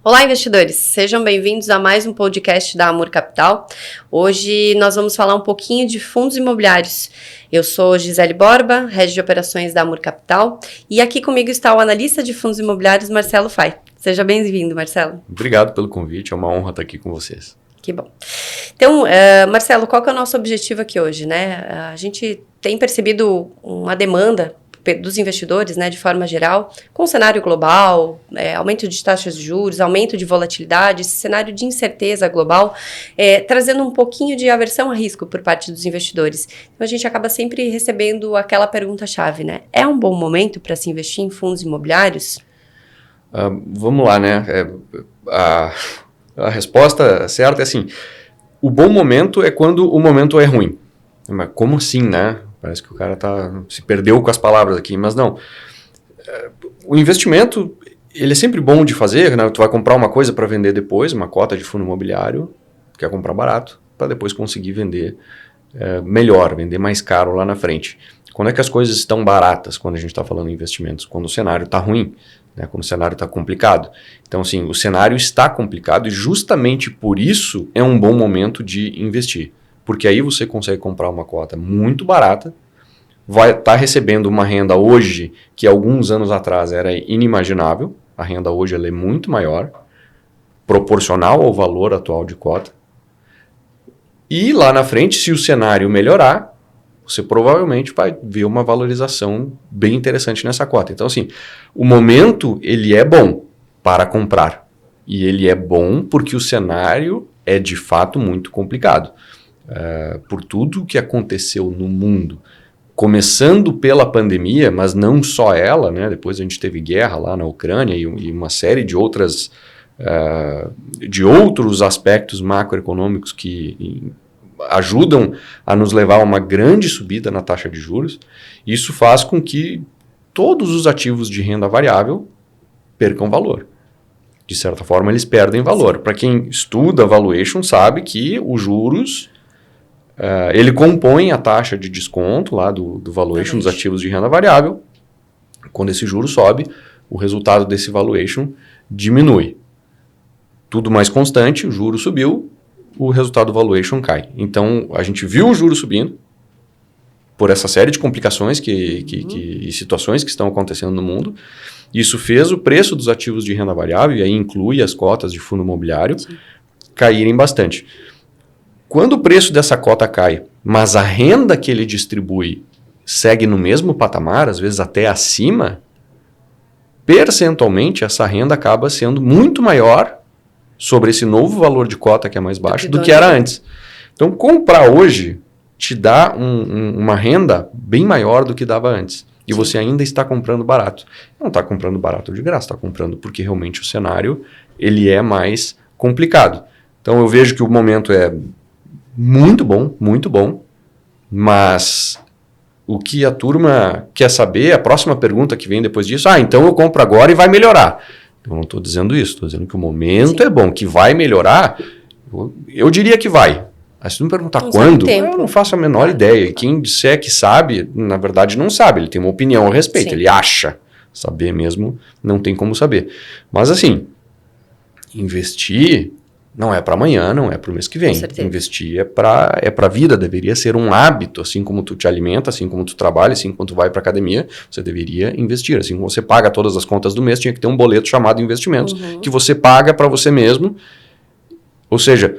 Olá, investidores! Sejam bem-vindos a mais um podcast da Amur Capital. Hoje nós vamos falar um pouquinho de fundos imobiliários. Eu sou Gisele Borba, head de operações da Amur Capital, e aqui comigo está o analista de fundos imobiliários, Marcelo Fai. Seja bem-vindo, Marcelo. Obrigado pelo convite, é uma honra estar aqui com vocês. Que bom. Então, Marcelo, qual que é o nosso objetivo aqui hoje, né? A gente tem percebido uma demanda dos investidores, né, de forma geral, com o cenário global, aumento de taxas de juros, aumento de volatilidade, esse cenário de incerteza global, trazendo um pouquinho de aversão a risco por parte dos investidores. Então, a gente acaba sempre recebendo aquela pergunta-chave, né? É um bom momento para se investir em fundos imobiliários? Vamos lá, né? A resposta certa é assim, o bom momento é quando o momento é ruim. Mas como assim, né? Parece que o cara se perdeu com as palavras aqui, mas não. O investimento, ele é sempre bom de fazer, né? Tu vai comprar uma coisa para vender depois, uma cota de fundo imobiliário, quer comprar barato, para depois conseguir vender melhor, vender mais caro lá na frente. Quando é que as coisas estão baratas, quando a gente está falando em investimentos? Quando o cenário está ruim, né? Quando o cenário está complicado. Então, assim, o cenário está complicado e justamente por isso é um bom momento de investir. Porque aí você consegue comprar uma cota muito barata, vai estar recebendo uma renda hoje que alguns anos atrás era inimaginável. A renda hoje ela é muito maior, proporcional ao valor atual de cota. E lá na frente, se o cenário melhorar, você provavelmente vai ver uma valorização bem interessante nessa cota. Então, assim, o momento ele é bom para comprar. E ele é bom porque o cenário é de fato muito complicado. Por tudo que aconteceu no mundo, começando pela pandemia, mas não só ela, né? Depois a gente teve guerra lá na Ucrânia e uma série de outros aspectos macroeconômicos que ajudam a nos levar a uma grande subida na taxa de juros. Isso faz com que todos os ativos de renda variável percam valor. De certa forma, eles perdem valor. Para quem estuda valuation, sabe que os juros ele compõe a taxa de desconto lá do valuation dos ativos de renda variável. Quando esse juro sobe, o resultado desse valuation diminui. Tudo mais constante, o juro subiu, o resultado do valuation cai. Então, a gente viu o juro subindo por essa série de complicações e situações que estão acontecendo no mundo. Isso fez o preço dos ativos de renda variável, e aí inclui as cotas de fundo imobiliário, caírem bastante. Quando o preço dessa cota cai, mas a renda que ele distribui segue no mesmo patamar, às vezes até acima, percentualmente essa renda acaba sendo muito maior sobre esse novo valor de cota que é mais baixo do que era antes. Então, comprar hoje te dá uma renda bem maior do que dava antes. E você ainda está comprando barato. Não está comprando barato de graça, está comprando porque realmente o cenário ele é mais complicado. Então, eu vejo que o momento é muito bom, mas o que a turma quer saber, a próxima pergunta que vem depois disso, então eu compro agora e vai melhorar. Eu não estou dizendo isso, estou dizendo que o momento é bom, que vai melhorar, eu diria que vai. Mas se tu me perguntar quando, eu não faço a menor ideia. E quem disser que sabe, na verdade não sabe, ele tem uma opinião a respeito, ele acha. Saber mesmo, não tem como saber. Mas assim, investir não é para amanhã, não é para o mês que vem. Investir é para a vida, deveria ser um hábito, assim como tu te alimenta, assim como tu trabalha, assim como tu vai para academia, você deveria investir. Assim como você paga todas as contas do mês, tinha que ter um boleto chamado investimentos, que você paga para você mesmo. Ou seja,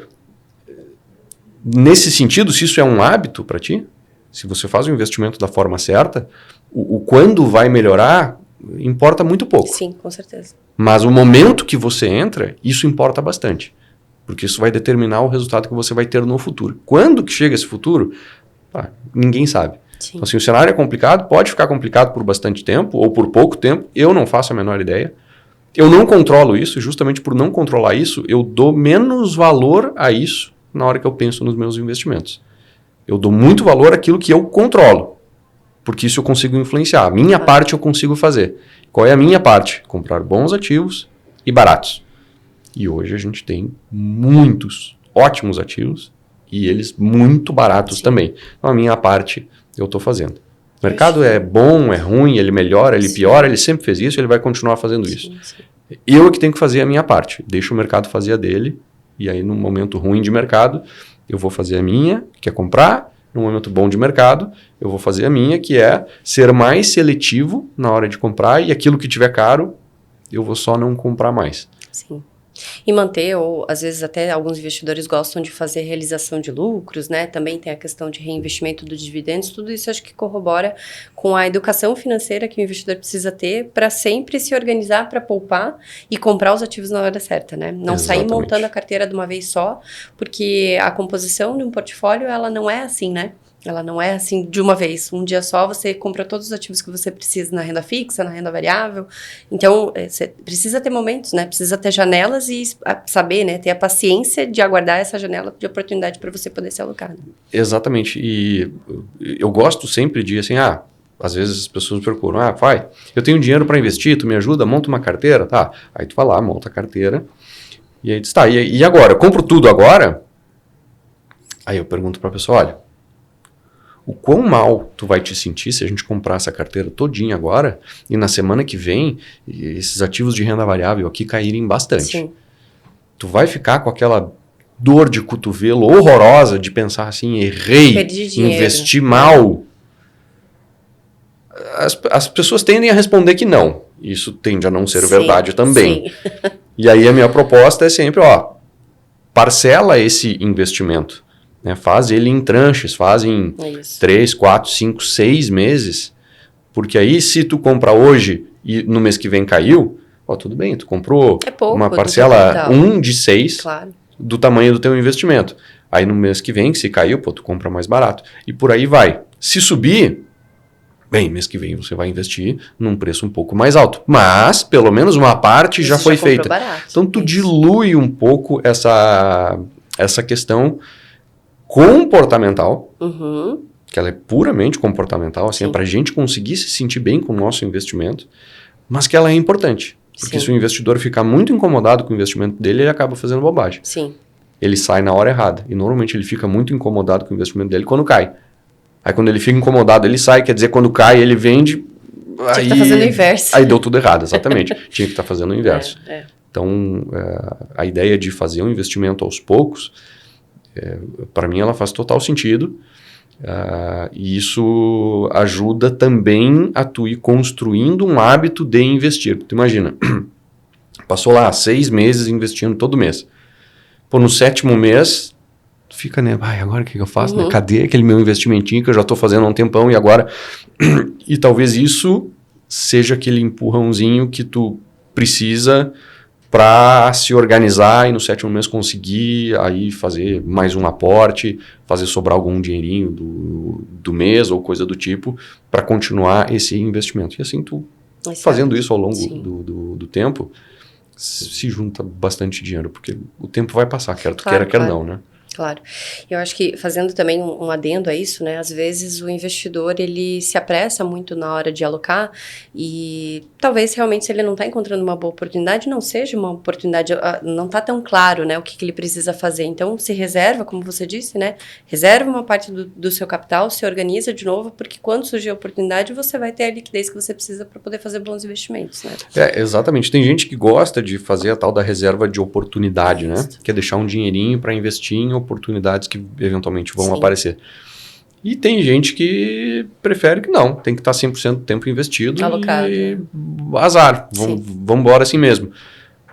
nesse sentido, se isso é um hábito para ti, se você faz o investimento da forma certa, o quando vai melhorar importa muito pouco. Sim, com certeza. Mas o momento que você entra, isso importa bastante. Porque isso vai determinar o resultado que você vai ter no futuro. Quando que chega esse futuro? Ninguém sabe. Então, assim, o cenário é complicado, pode ficar complicado por bastante tempo ou por pouco tempo, eu não faço a menor ideia. Eu não controlo isso, e justamente por não controlar isso, eu dou menos valor a isso na hora que eu penso nos meus investimentos. Eu dou muito valor àquilo que eu controlo, porque isso eu consigo influenciar. A minha parte eu consigo fazer. Qual é a minha parte? Comprar bons ativos e baratos. E hoje a gente tem muitos ótimos ativos e eles muito baratos também. Então a minha parte eu estou fazendo. O mercado é bom, é ruim, ele melhora, ele piora, ele sempre fez isso, ele vai continuar fazendo isso. Eu é que tenho que fazer a minha parte. Deixo o mercado fazer a dele. E aí, num momento ruim de mercado, eu vou fazer a minha, que é comprar. Num momento bom de mercado, eu vou fazer a minha, que é ser mais seletivo na hora de comprar. E aquilo que tiver caro, eu vou só não comprar mais. Sim. E manter, ou às vezes até alguns investidores gostam de fazer realização de lucros, né? Também tem a questão de reinvestimento dos dividendos, tudo isso acho que corrobora com a educação financeira que o investidor precisa ter para sempre se organizar para poupar e comprar os ativos na hora certa, né? Não sair montando a carteira de uma vez só, porque a composição de um portfólio, ela não é assim, né? Ela não é assim de uma vez. Um dia só você compra todos os ativos que você precisa na renda fixa, na renda variável. Então, você precisa ter momentos, né? Precisa ter janelas e saber, né? Ter a paciência de aguardar essa janela de oportunidade para você poder se alocar. Né? Exatamente. E eu gosto sempre de, assim, às vezes as pessoas me procuram, pai, eu tenho dinheiro para investir, tu me ajuda, monta uma carteira? Tá. Aí tu vai lá, monta a carteira. E aí diz, tá, e agora? Eu compro tudo agora? Aí eu pergunto para a pessoa, olha, o quão mal tu vai te sentir se a gente comprar essa carteira todinha agora e na semana que vem esses ativos de renda variável aqui caírem bastante. Sim. Tu vai ficar com aquela dor de cotovelo horrorosa de pensar assim, errei, investi mal. As pessoas tendem a responder que não. Isso tende a não ser verdade também. Sim. E aí a minha proposta é sempre, parcela esse investimento. Né, faz ele em tranches, faz em 3, 4, 5, 6 meses, porque aí se tu comprar hoje e no mês que vem caiu, tudo bem, tu comprou uma parcela 1 de 6 do tamanho do teu investimento. Aí no mês que vem, se caiu, tu compra mais barato. E por aí vai. Se subir, bem, mês que vem você vai investir num preço um pouco mais alto. Mas, pelo menos uma parte já foi feita. Barato. Então tu dilui um pouco essa questão comportamental, que ela é puramente comportamental, assim, é para a gente conseguir se sentir bem com o nosso investimento, mas que ela é importante. Porque se o investidor ficar muito incomodado com o investimento dele, ele acaba fazendo bobagem. Sim. Ele sai na hora errada. E normalmente ele fica muito incomodado com o investimento dele quando cai. Aí quando ele fica incomodado, ele sai, quer dizer, quando cai, ele vende... Tinha que estar fazendo o inverso. Aí deu tudo errado, exatamente. Tinha que estar fazendo o inverso. Então, a ideia de fazer um investimento aos poucos... para mim ela faz total sentido e isso ajuda também a tu ir construindo um hábito de investir. Tu imagina, passou lá 6 meses investindo todo mês. No 7º mês, tu fica, né, agora o que eu faço? Né? Cadê aquele meu investimentinho que eu já estou fazendo há um tempão e agora? E talvez isso seja aquele empurrãozinho que tu precisa para se organizar e no 7º mês conseguir aí fazer mais um aporte, fazer sobrar algum dinheirinho do mês ou coisa do tipo para continuar esse investimento. E assim tu fazendo isso ao longo do tempo, se junta bastante dinheiro, porque o tempo vai passar, quer tu queira, quer não, né? Claro. Eu acho que, fazendo também um adendo a isso, né? Às vezes o investidor, ele se apressa muito na hora de alocar e talvez realmente se ele não está encontrando uma boa oportunidade, não seja uma oportunidade, não está tão claro, né? O que ele precisa fazer. Então, se reserva, como você disse, né? Reserva uma parte do seu capital, se organiza de novo, porque quando surgir a oportunidade, você vai ter a liquidez que você precisa para poder fazer bons investimentos, né? Exatamente. Tem gente que gosta de fazer a tal da reserva de oportunidade, né? Que é deixar um dinheirinho para investir em oportunidades que eventualmente vão aparecer. E tem gente que prefere que não, tem que estar 100% do tempo investido alocado, e azar, vamos embora assim mesmo.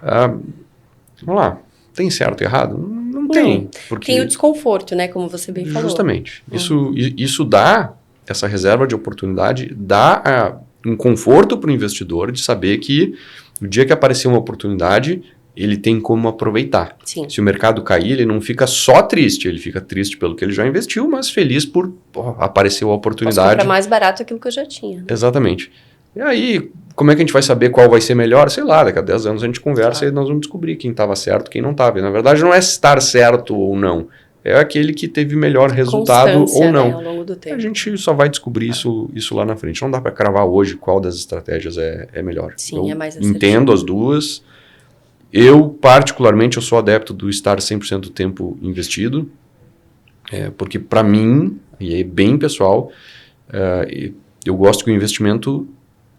Vamos lá, tem certo e errado? Não tem. Porque tem o desconforto, né, como você bem falou. Justamente. Isso dá, essa reserva de oportunidade, dá um conforto para o investidor de saber que no dia que aparecer uma oportunidade, ele tem como aproveitar. Sim. Se o mercado cair, ele não fica só triste, ele fica triste pelo que ele já investiu, mas feliz por apareceu a oportunidade. Posso comprar mais barato aquilo que eu já tinha. Exatamente. E aí, como é que a gente vai saber qual vai ser melhor? Sei lá, daqui a 10 anos a gente conversa e nós vamos descobrir quem estava certo, quem não estava. Na verdade, não é estar certo ou não. É aquele que teve melhor resultado ou não. Né, ao longo do tempo. A gente só vai descobrir isso lá na frente. Não dá para cravar hoje qual das estratégias é melhor. Sim, é mais assertivo. Entendo as duas. Eu, particularmente, eu sou adepto do estar 100% do tempo investido, porque para mim, e é bem pessoal, eu gosto que o investimento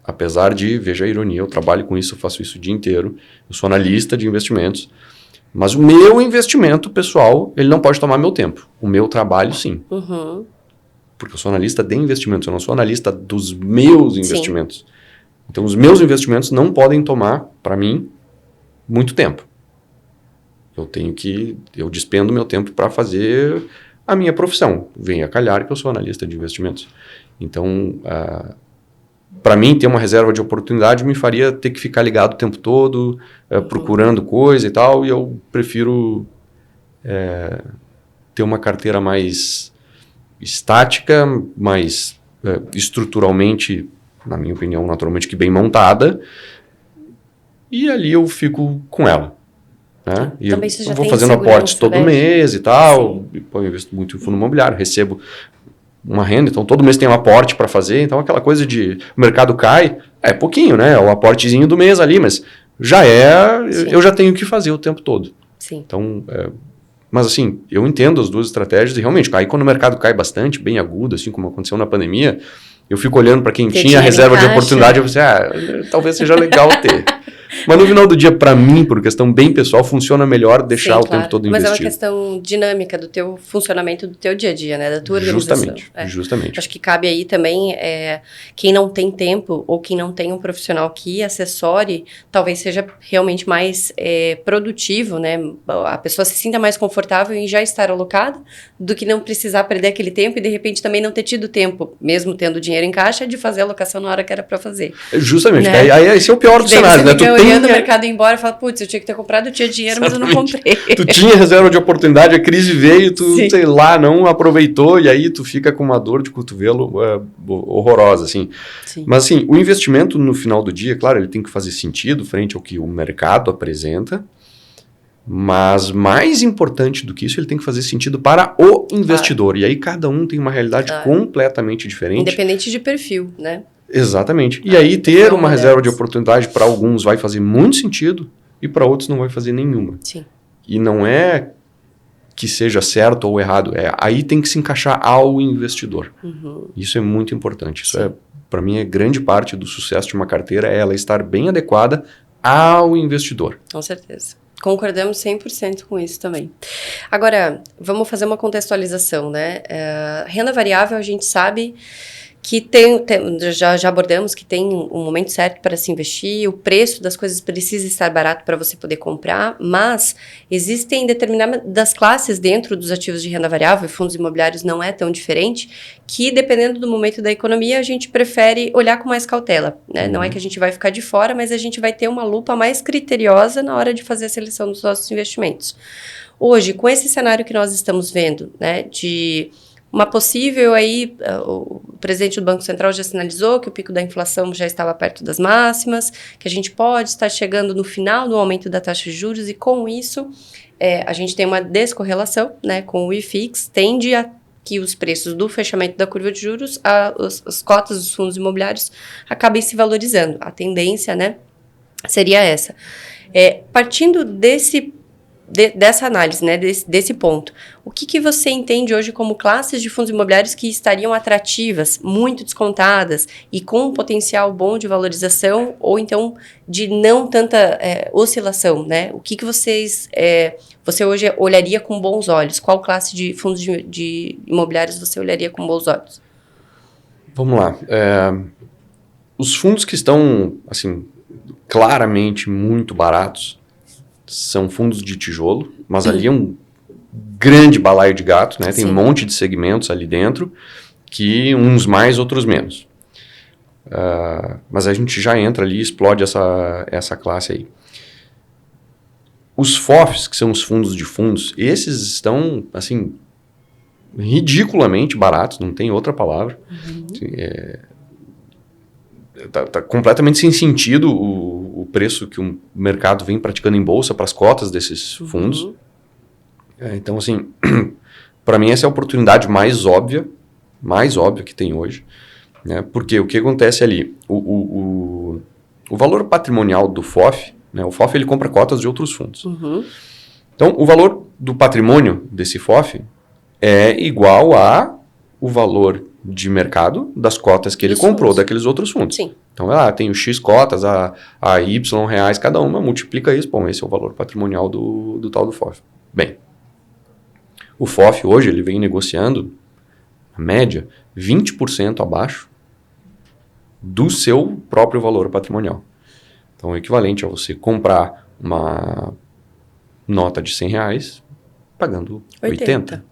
Apesar de, veja a ironia, eu trabalho com isso, eu faço isso o dia inteiro, eu sou analista de investimentos, mas o meu investimento pessoal, ele não pode tomar meu tempo. O meu trabalho, sim. Porque eu sou analista de investimentos, eu não sou analista dos meus investimentos. Sim. Então, os meus investimentos não podem tomar, para mim, muito tempo. Eu despendo meu tempo para fazer a minha profissão. Venha a calhar que eu sou analista de investimentos. Então, para mim, ter uma reserva de oportunidade me faria ter que ficar ligado o tempo todo, procurando coisa e tal, e eu prefiro ter uma carteira mais estática, mais estruturalmente, na minha opinião, naturalmente que bem montada, e ali eu fico com ela. Né? E também você já eu vou tem fazendo aportes todo né? mês e tal, eu investo muito em fundo imobiliário, recebo uma renda, então todo mês tem um aporte para fazer, então aquela coisa de o mercado cai, é pouquinho, né? É o aportezinho do mês ali, mas já eu já tenho que fazer o tempo todo. Sim. Então, mas assim, eu entendo as duas estratégias e realmente, aí quando o mercado cai bastante, bem agudo, assim como aconteceu na pandemia, eu fico olhando para quem tinha reserva de oportunidade e eu pensei, talvez seja legal ter. Mas no final do dia, para mim, por questão bem pessoal, funciona melhor deixar o tempo todo investido. Mas é uma questão dinâmica do teu funcionamento do teu dia a dia, né? Da tua organização. Justamente. Acho que cabe aí também quem não tem tempo ou quem não tem um profissional que assessore, talvez seja realmente mais produtivo, né? A pessoa se sinta mais confortável em já estar alocada do que não precisar perder aquele tempo e de repente também não ter tido tempo, mesmo tendo dinheiro em caixa, de fazer a alocação na hora que era para fazer. Justamente. Né? Aí esse é o pior do cenário, né? Tu olhando o mercado ir embora e fala, putz, eu tinha que ter comprado, eu tinha dinheiro, mas eu não comprei. Tu tinha reserva de oportunidade, a crise veio, tu, sei lá, não aproveitou, e aí tu fica com uma dor de cotovelo horrorosa, assim. Sim. Mas, assim, o investimento no final do dia, claro, ele tem que fazer sentido frente ao que o mercado apresenta, mas mais importante do que isso, ele tem que fazer sentido para o investidor. E aí cada um tem uma realidade completamente diferente. Independente de perfil, né? Exatamente. E aí ter uma reserva de oportunidade para alguns vai fazer muito sentido e para outros não vai fazer nenhuma. Sim. E não é que seja certo ou errado, aí tem que se encaixar ao investidor. Isso é muito importante. Isso para mim, é grande parte do sucesso de uma carteira, é ela estar bem adequada ao investidor. Com certeza. Concordamos 100% com isso também. Agora, vamos fazer uma contextualização, né? Renda variável, a gente sabe que já abordamos que tem um momento certo para se investir, o preço das coisas precisa estar barato para você poder comprar, mas existem determinadas classes dentro dos ativos de renda variável, e fundos imobiliários não é tão diferente, que dependendo do momento da economia, a gente prefere olhar com mais cautela, né? Não é que a gente vai ficar de fora, mas a gente vai ter uma lupa mais criteriosa na hora de fazer a seleção dos nossos investimentos. Hoje, com esse cenário que nós estamos vendo, né, de uma possível aí, o presidente do Banco Central já sinalizou que o pico da inflação já estava perto das máximas, que a gente pode estar chegando no final do aumento da taxa de juros e com isso a gente tem uma descorrelação, né, com o IFIX, tende a que os preços do fechamento da curva de juros, as cotas dos fundos imobiliários acabem se valorizando. A tendência, né, seria essa. Partindo dessa análise, né, desse ponto, o que você entende hoje como classes de fundos imobiliários que estariam atrativas, muito descontadas e com um potencial bom de valorização ou então de não tanta oscilação, né? O que você hoje olharia com bons olhos? Qual classe de fundos de imobiliários você olharia com bons olhos? Vamos lá. Os fundos que estão, assim, claramente muito baratos são fundos de tijolo, mas ali é um grande balaio de gato, né? Tem um monte de segmentos ali dentro, que uns mais, outros menos. Mas a gente já entra ali e explode essa classe aí. Os FOFs, que são os fundos de fundos, esses estão, assim, ridiculamente baratos, não tem outra palavra. Tá completamente sem sentido o preço que o mercado vem praticando em bolsa para as cotas desses fundos. Então, assim, para mim essa é a oportunidade mais óbvia que tem hoje, né? Porque o que acontece ali? O valor patrimonial do FOF, né? O FOF ele compra cotas de outros fundos. Então, o valor do patrimônio desse FOF é igual a o valor de mercado das cotas que ele Dos comprou fundos. daqueles outros fundos. Sim. Então, tem o X cotas, a Y reais, cada uma multiplica isso. Bom, esse é o valor patrimonial do tal do FOF. Bem, o FOF hoje ele vem negociando, a média, 20% abaixo do seu próprio valor patrimonial. Então, o equivalente a você comprar uma nota de R$100 pagando 80.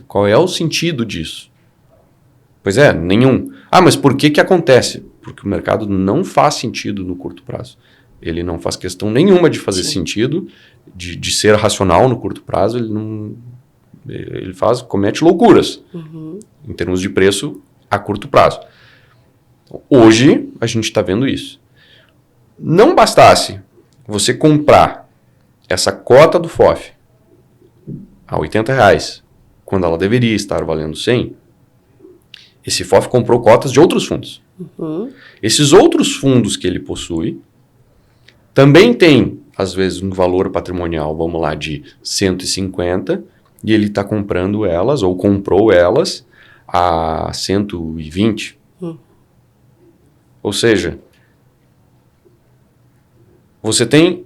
Qual é o sentido disso? Pois é, nenhum. Mas por que acontece? Porque o mercado não faz sentido no curto prazo. Ele não faz questão nenhuma de fazer sentido, de ser racional no curto prazo. Ele comete loucuras em termos de preço a curto prazo. Hoje, a gente está vendo isso. Não bastasse você comprar essa cota do FOF a R$80, quando ela deveria estar valendo 100, esse FOF comprou cotas de outros fundos. Esses outros fundos que ele possui também têm, às vezes, um valor patrimonial, vamos lá, de 150, e ele está comprando elas, ou comprou elas, a 120. Ou seja, você tem,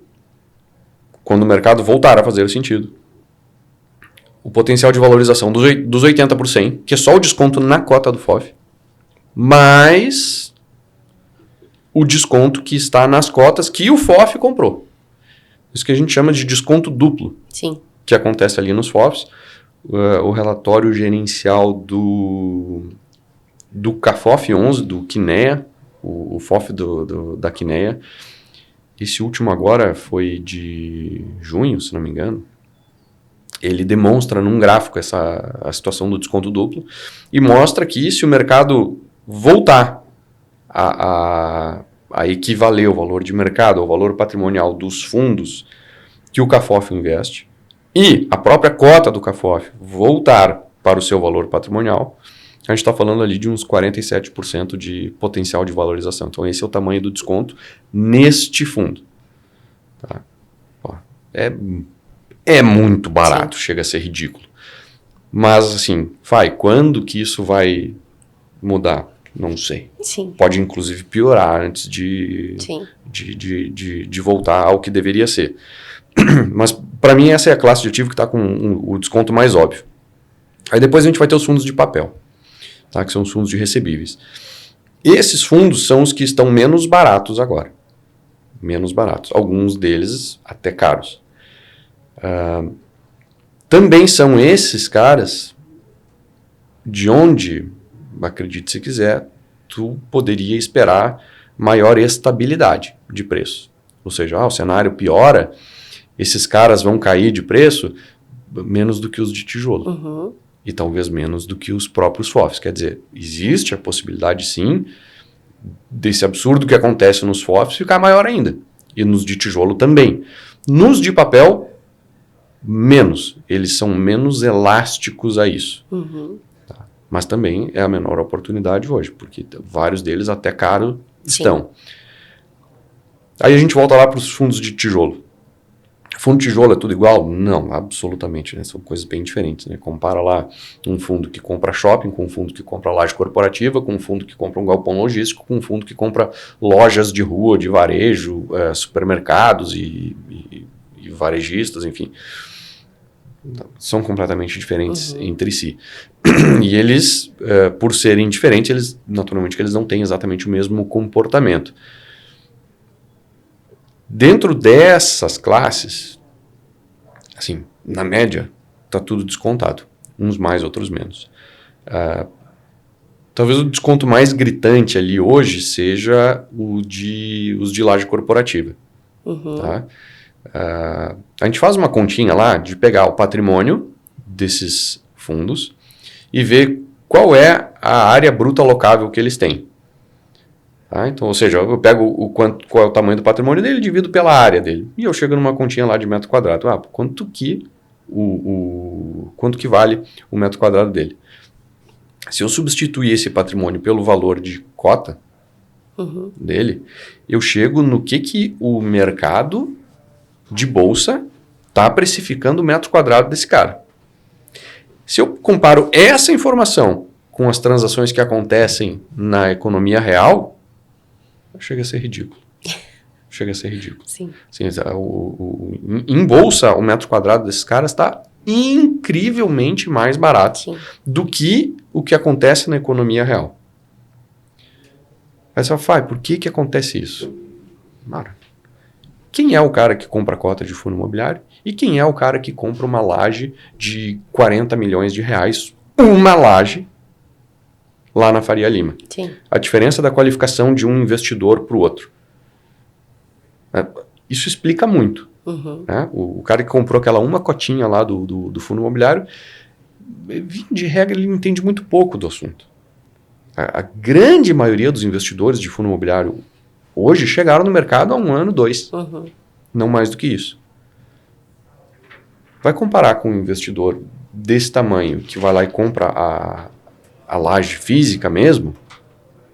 quando o mercado voltar a fazer sentido, o potencial de valorização dos 80%, que é só o desconto na cota do FOF, mais o desconto que está nas cotas que o FOF comprou. Isso que a gente chama de desconto duplo. Sim. Que acontece ali nos FOFs. O relatório gerencial do CAFOF 11, do Kinea, o FOF da Kinea. Esse último agora foi de junho, se não me engano. Ele demonstra num gráfico a situação do desconto duplo e mostra que se o mercado voltar a equivaler o valor de mercado ao valor patrimonial dos fundos que o CAFOF investe e a própria cota do CAFOF voltar para o seu valor patrimonial, a gente está falando ali de uns 47% de potencial de valorização. Então, esse é o tamanho do desconto neste fundo. Tá? É muito barato, chega a ser ridículo. Mas, assim, quando que isso vai mudar? Não sei. Sim. Pode, inclusive, piorar antes de voltar ao que deveria ser. Mas, para mim, essa é a classe de ativo que está com o desconto mais óbvio. Aí depois a gente vai ter os fundos de papel, tá? Que são os fundos de recebíveis. Esses fundos são os que estão menos baratos agora. Menos baratos. Alguns deles até caros. Também são esses caras de onde, acredite se quiser, tu poderia esperar maior estabilidade de preço. Ou seja, o cenário piora, esses caras vão cair de preço menos do que os de tijolo. E talvez menos do que os próprios FOFs. Quer dizer, existe a possibilidade, sim, desse absurdo que acontece nos FOFs ficar maior ainda. E nos de tijolo também. Nos de papel, menos. Eles são menos elásticos a isso. Tá? Mas também é a menor oportunidade hoje, porque vários deles até caro estão. Aí a gente volta lá para os fundos de tijolo. Fundo de tijolo é tudo igual? Não, absolutamente. Né? São coisas bem diferentes. Né? Compara lá um fundo que compra shopping com um fundo que compra laje corporativa, com um fundo que compra um galpão logístico, com um fundo que compra lojas de rua, de varejo, supermercados e varejistas, enfim. São completamente diferentes entre si. E eles, por serem diferentes, naturalmente eles não têm exatamente o mesmo comportamento. Dentro dessas classes, assim, na média, está tudo descontado. Uns mais, outros menos. Talvez o desconto mais gritante ali hoje seja os de laje corporativa. Tá? A gente faz uma continha lá de pegar o patrimônio desses fundos e ver qual é a área bruta alocável que eles têm. Tá? Então, ou seja, eu pego qual é o tamanho do patrimônio dele e divido pela área dele. E eu chego numa continha lá de metro quadrado. Quanto que vale o metro quadrado dele? Se eu substituir esse patrimônio pelo valor de cota dele, eu chego no que o mercado de bolsa está precificando o metro quadrado desse cara. Se eu comparo essa informação com as transações que acontecem na economia real, chega a ser ridículo. Chega a ser ridículo. Sim. Sim, em bolsa, o metro quadrado desses caras está incrivelmente mais barato Sim. do que o que acontece na economia real. Aí você fala, por que acontece isso? Mara, quem é o cara que compra cota de fundo imobiliário e quem é o cara que compra uma laje de 40 milhões de reais, uma laje, lá na Faria Lima? Sim. A diferença da qualificação de um investidor para o outro. Isso explica muito. Né? O cara que comprou aquela uma cotinha lá do fundo imobiliário, de regra, ele entende muito pouco do assunto. A grande maioria dos investidores de fundo imobiliário hoje chegaram no mercado há 1 ano, 2. Não mais do que isso. Vai comparar com um investidor desse tamanho que vai lá e compra a laje física mesmo,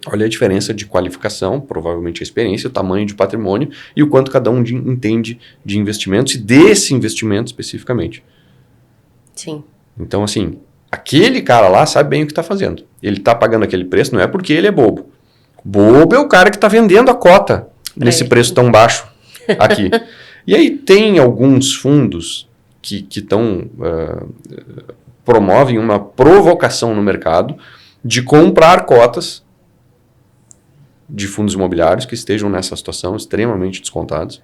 olha a diferença de qualificação, provavelmente a experiência, o tamanho de patrimônio e o quanto cada um entende de investimentos e desse investimento especificamente. Sim. Então, assim, aquele cara lá sabe bem o que está fazendo. Ele está pagando aquele preço, não é porque ele é bobo. Bobo é o cara que está vendendo a cota nesse preço tão baixo aqui. E aí tem alguns fundos que promovem uma provocação no mercado de comprar cotas de fundos imobiliários que estejam nessa situação extremamente descontados.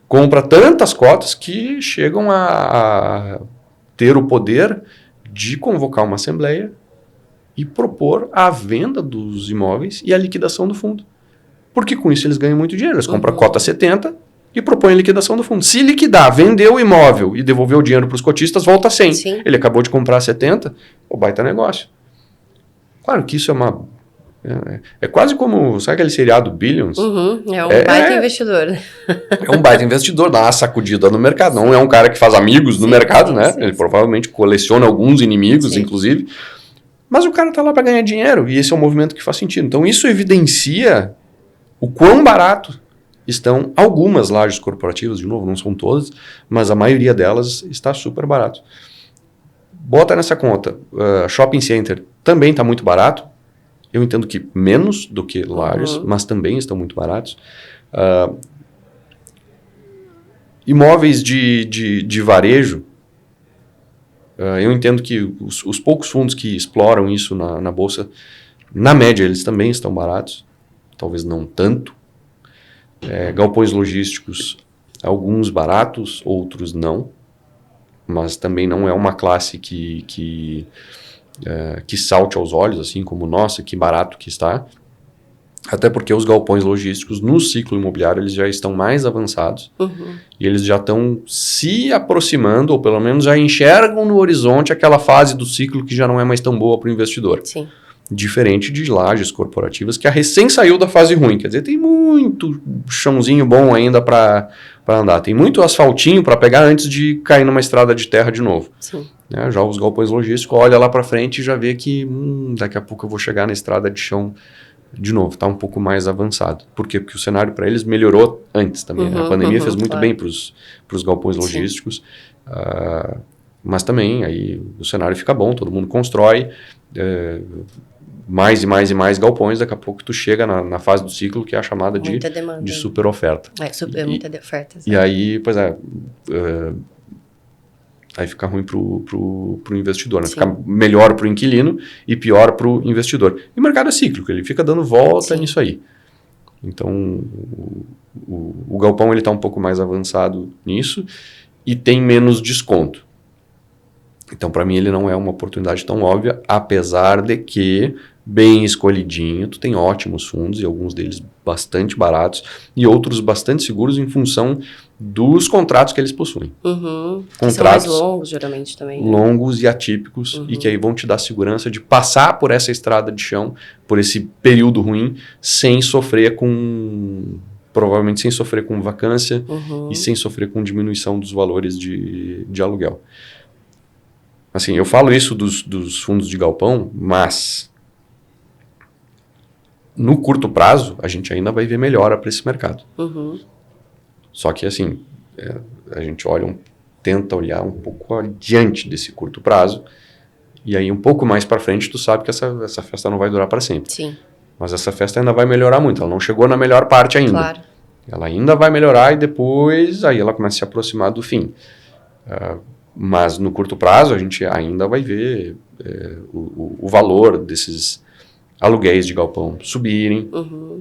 Compra tantas cotas que chegam a ter o poder de convocar uma assembleia e propor a venda dos imóveis e a liquidação do fundo. Porque com isso eles ganham muito dinheiro. Eles compram a cota 70 e propõem a liquidação do fundo. Se liquidar, vender o imóvel e devolver o dinheiro para os cotistas, volta 100. Sim. Ele acabou de comprar a 70, baita negócio. Claro que isso é uma... É quase como, sabe aquele seriado Billions? É um baita investidor. É um baita investidor, dá uma sacudida no mercado. Não é um cara que faz amigos no mercado, né? Ele provavelmente coleciona alguns inimigos, inclusive. Mas o cara tá lá para ganhar dinheiro e esse é um movimento que faz sentido. Então isso evidencia o quão barato estão algumas lajes corporativas, de novo, não são todas, mas a maioria delas está super barato. Bota nessa conta, shopping center também está muito barato. Eu entendo que menos do que lajes, mas também estão muito baratos. Imóveis de varejo, eu entendo que os poucos fundos que exploram isso na Bolsa, na média, eles também estão baratos. Talvez não tanto. Galpões logísticos, alguns baratos, outros não. Mas também não é uma classe que salte aos olhos, assim como, nossa, que barato que está. Até porque os galpões logísticos no ciclo imobiliário eles já estão mais avançados e eles já estão se aproximando, ou pelo menos já enxergam no horizonte aquela fase do ciclo que já não é mais tão boa para o investidor. Sim. Diferente de lajes corporativas que recém saiu da fase ruim. Quer dizer, tem muito chãozinho bom ainda para andar. Tem muito asfaltinho para pegar antes de cair numa estrada de terra de novo. Sim. Já os galpões logísticos, olha lá para frente e já vê que daqui a pouco eu vou chegar na estrada de chão de novo. Está um pouco mais avançado. Por quê? Porque o cenário para eles melhorou antes também. A pandemia fez muito bem para os galpões logísticos. Mas também aí o cenário fica bom, todo mundo constrói mais e mais e mais galpões, daqui a pouco tu chega na fase do ciclo que é a chamada de super oferta. Muita oferta. E aí, aí fica ruim pro investidor, né? Fica melhor pro inquilino e pior pro investidor. E o mercado é cíclico, ele fica dando volta nisso aí. Então, o galpão ele tá um pouco mais avançado nisso e tem menos desconto. Então, para mim, ele não é uma oportunidade tão óbvia, apesar de que, bem escolhidinho, tu tem ótimos fundos, e alguns deles bastante baratos, e outros bastante seguros em função dos contratos que eles possuem. Contratos que são mais longos, geralmente, também. Né? Longos e atípicos, e que aí vão te dar segurança de passar por essa estrada de chão, por esse período ruim, sem sofrer provavelmente sem sofrer com vacância e sem sofrer com diminuição dos valores de aluguel. Assim, eu falo isso dos fundos de galpão, mas no curto prazo a gente ainda vai ver melhora para esse mercado. Só que assim, a gente tenta olhar um pouco adiante desse curto prazo E aí, um pouco mais para frente, tu sabe que essa festa não vai durar para sempre. Sim. Mas essa festa ainda vai melhorar muito. Ela não chegou na melhor parte ainda. Claro. Ela ainda vai melhorar e depois aí ela começa a se aproximar do fim. Mas no curto prazo a gente ainda vai ver o valor desses aluguéis de galpão subirem,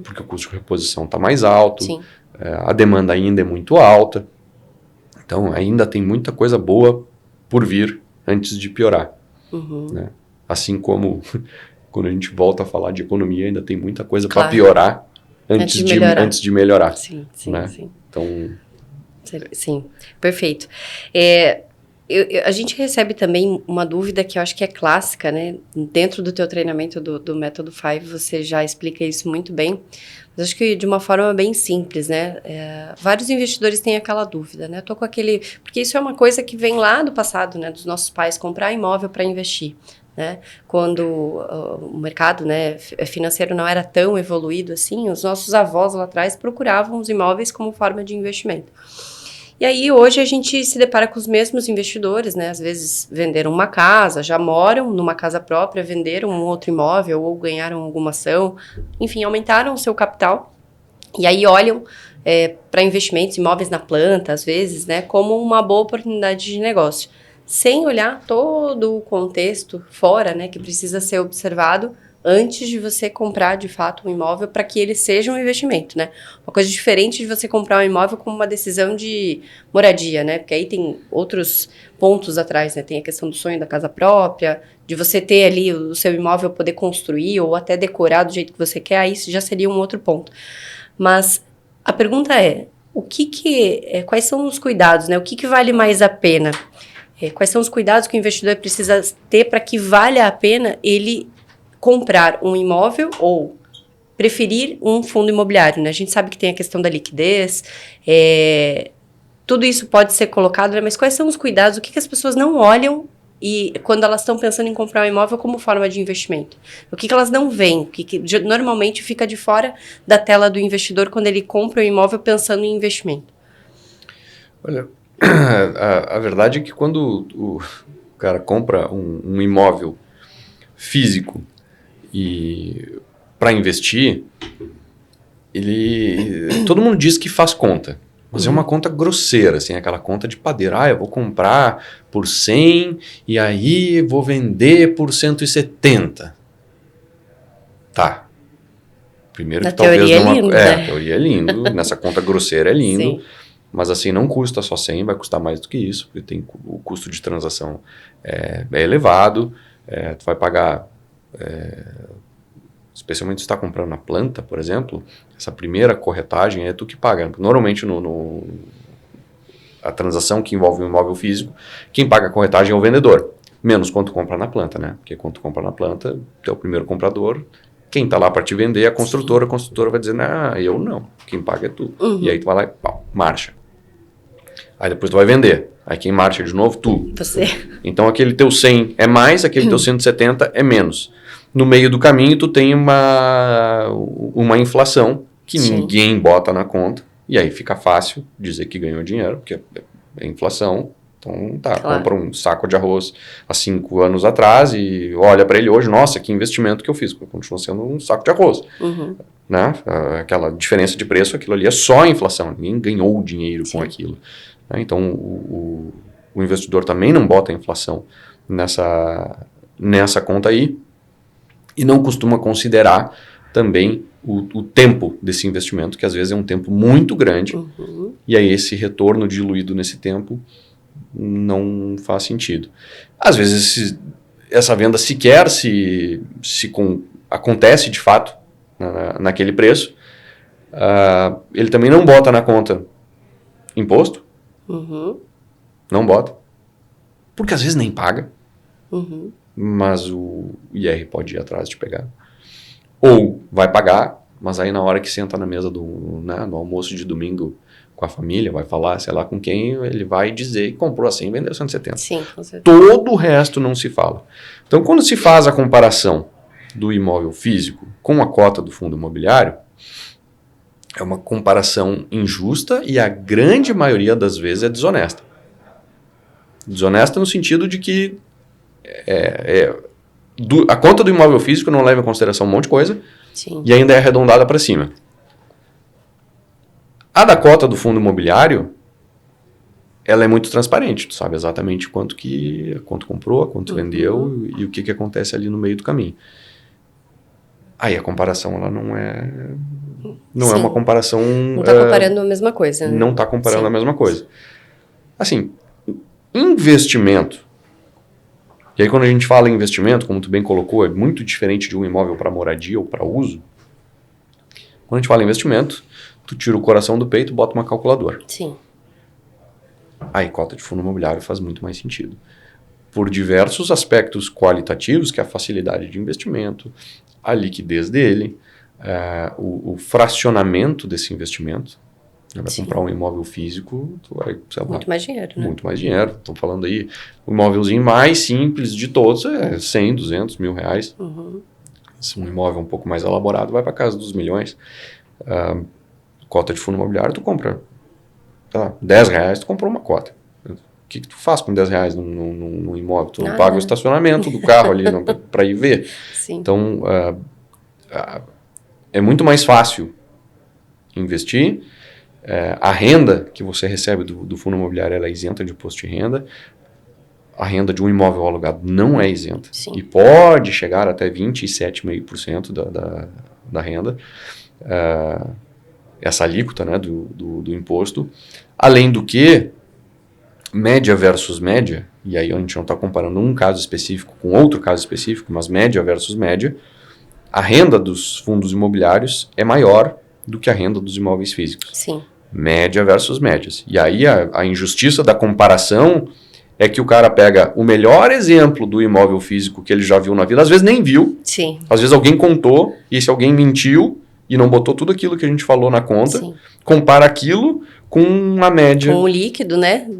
porque o custo de reposição está mais alto, a demanda ainda é muito alta. Então ainda tem muita coisa boa por vir antes de piorar. Né? Assim como quando a gente volta a falar de economia, ainda tem muita coisa para piorar antes de melhorar. Sim, né? sim. Então... Sim, perfeito. A gente recebe também uma dúvida que eu acho que é clássica, né? Dentro do teu treinamento do Método 5, você já explica isso muito bem, mas acho que de uma forma bem simples, né? Vários investidores têm aquela dúvida, né? Porque isso é uma coisa que vem lá do passado, né? Dos nossos pais, comprar imóvel para investir. Né? Quando o mercado, né, financeiro não era tão evoluído assim, os nossos avós lá atrás procuravam os imóveis como forma de investimento. E aí hoje a gente se depara com os mesmos investidores, né? Às vezes venderam uma casa, já moram numa casa própria, venderam um outro imóvel ou ganharam alguma ação, enfim, aumentaram o seu capital e aí olham para investimentos, imóveis na planta, às vezes, né, como uma boa oportunidade de negócio, sem olhar todo o contexto fora, né, que precisa ser observado antes de você comprar, de fato, um imóvel para que ele seja um investimento, né? Uma coisa diferente de você comprar um imóvel como uma decisão de moradia, né? Porque aí tem outros pontos atrás, né? Tem a questão do sonho da casa própria, de você ter ali o seu imóvel, poder construir ou até decorar do jeito que você quer, aí isso já seria um outro ponto. Mas a pergunta é, quais são os cuidados, né? O que vale mais a pena? Quais são os cuidados que o investidor precisa ter para que valha a pena ele comprar um imóvel ou preferir um fundo imobiliário, né? A gente sabe que tem a questão da liquidez, tudo isso pode ser colocado, né? Mas quais são os cuidados, o que as pessoas não olham e quando elas estão pensando em comprar um imóvel como forma de investimento? O que elas não veem, o que normalmente fica de fora da tela do investidor quando ele compra um imóvel pensando em investimento? Olha, a verdade é que quando o cara compra um imóvel físico e para investir, todo mundo diz que faz conta, mas é uma conta grosseira, assim, aquela conta de padeiro. Eu vou comprar por 100 e aí vou vender por 170. Tá. Primeiro que talvez teoria é lindo, né? A teoria é lindo, nessa conta grosseira é lindo. Sim. Mas assim, não custa só 100, vai custar mais do que isso, porque o custo de transação é elevado, tu vai pagar, especialmente se está comprando na planta, por exemplo, essa primeira corretagem é tu que paga. Normalmente a transação que envolve um imóvel físico, quem paga a corretagem é o vendedor, menos quando tu compra na planta, né? Porque quando tu compra na planta, tu é o primeiro comprador, quem está lá para te vender é a construtora vai dizer, eu não, quem paga é tu. E aí tu vai lá e marcha. Aí depois tu vai vender. Aí quem marcha de novo? Tu. Você. Então aquele teu 100 é mais, aquele teu 170 é menos. No meio do caminho tu tem uma inflação que ninguém bota na conta. E aí fica fácil dizer que ganhou dinheiro, porque é inflação. Então compra um saco de arroz há 5 anos atrás e olha para ele hoje, nossa, que investimento que eu fiz. Continua sendo um saco de arroz. Né? Aquela diferença de preço, aquilo ali é só a inflação. Ninguém ganhou dinheiro com aquilo. Então, o investidor também não bota a inflação nessa conta aí e não costuma considerar também o tempo desse investimento, que às vezes é um tempo muito grande, e aí esse retorno diluído nesse tempo não faz sentido. Às vezes essa venda sequer acontece de fato naquele preço, ele também não bota na conta imposto, não bota, porque às vezes nem paga, mas o IR pode ir atrás de pegar, ou vai pagar, mas aí na hora que senta na mesa no almoço de domingo com a família, vai falar, sei lá com quem, ele vai dizer que comprou assim e vendeu 170. Sim, com certeza. Todo o resto não se fala. Então quando se faz a comparação do imóvel físico com a cota do fundo imobiliário, é uma comparação injusta e a grande maioria das vezes é desonesta. Desonesta no sentido de que a conta do imóvel físico não leva em consideração um monte de coisa. Sim. E ainda é arredondada para cima. A da cota do fundo imobiliário, ela é muito transparente. Tu sabe exatamente quanto comprou, quanto vendeu e o que acontece ali no meio do caminho. Aí a comparação, ela não é uma comparação... Não está comparando a mesma coisa, né? Não está comparando a mesma coisa. Assim, investimento. E aí quando a gente fala em investimento, como tu bem colocou, é muito diferente de um imóvel para moradia ou para uso. Quando a gente fala em investimento, tu tira o coração do peito e bota uma calculadora. Sim. Aí cota de fundo imobiliário faz muito mais sentido. Por diversos aspectos qualitativos, que é a facilidade de investimento, a liquidez dele, o fracionamento desse investimento. Você vai comprar um imóvel físico, tu vai, sei lá, muito mais dinheiro, né? Muito mais dinheiro. Estou falando aí, o imóvelzinho mais simples de todos é 100, 200 mil reais. Se um imóvel um pouco mais elaborado vai para casa dos milhões. Cota de fundo imobiliário, tu compra, sei lá, 10 reais, tu comprou uma cota. O que tu faz com 10 reais num imóvel? Tu não paga o estacionamento do carro ali para ir ver. Sim. Então, é muito mais fácil investir. A renda que você recebe do fundo imobiliário ela é isenta de imposto de renda. A renda de um imóvel alugado não é isenta. Sim. E pode chegar até 27,5% da renda. Essa alíquota, né, do imposto. Além do que, média versus média, e aí a gente não está comparando um caso específico com outro caso específico, mas média versus média, a renda dos fundos imobiliários é maior do que a renda dos imóveis físicos. Sim. Média versus médias. E aí a injustiça da comparação é que o cara pega o melhor exemplo do imóvel físico que ele já viu na vida, às vezes nem viu, Sim. Às vezes alguém contou, e esse alguém mentiu e não botou tudo aquilo que a gente falou na conta, Sim. compara aquilo com uma média. Com o líquido, né?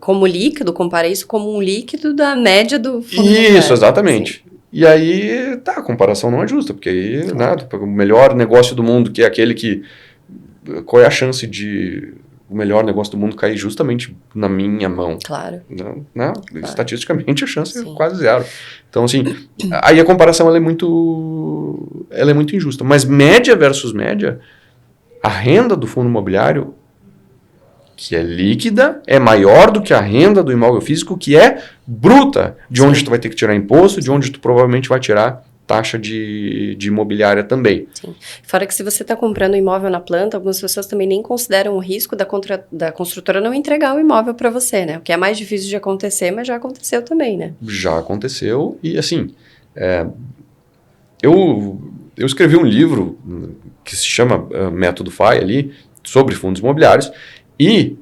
Como líquido, compara isso como um líquido da média do fundo imobiliário. Isso, exatamente. Sim. E aí, a comparação não é justa, porque aí, né, o melhor negócio do mundo, que é aquele que... Qual é a chance de o melhor negócio do mundo cair justamente na minha mão? Claro. Né? Claro. Estatisticamente, a chance é quase zero. Então, assim, aí a comparação ela é muito injusta. Mas média versus média, a renda do fundo imobiliário, que é líquida, é maior do que a renda do imóvel físico, que é bruta, de onde tu vai ter que tirar imposto, de onde tu provavelmente vai tirar taxa de imobiliária também. Sim. Fora que se você está comprando um imóvel na planta, algumas pessoas também nem consideram o risco da construtora não entregar o imóvel para você, né? O que é mais difícil de acontecer, mas já aconteceu também, né? Já aconteceu e assim, eu escrevi um livro que se chama Método FI ali, sobre fundos imobiliários, e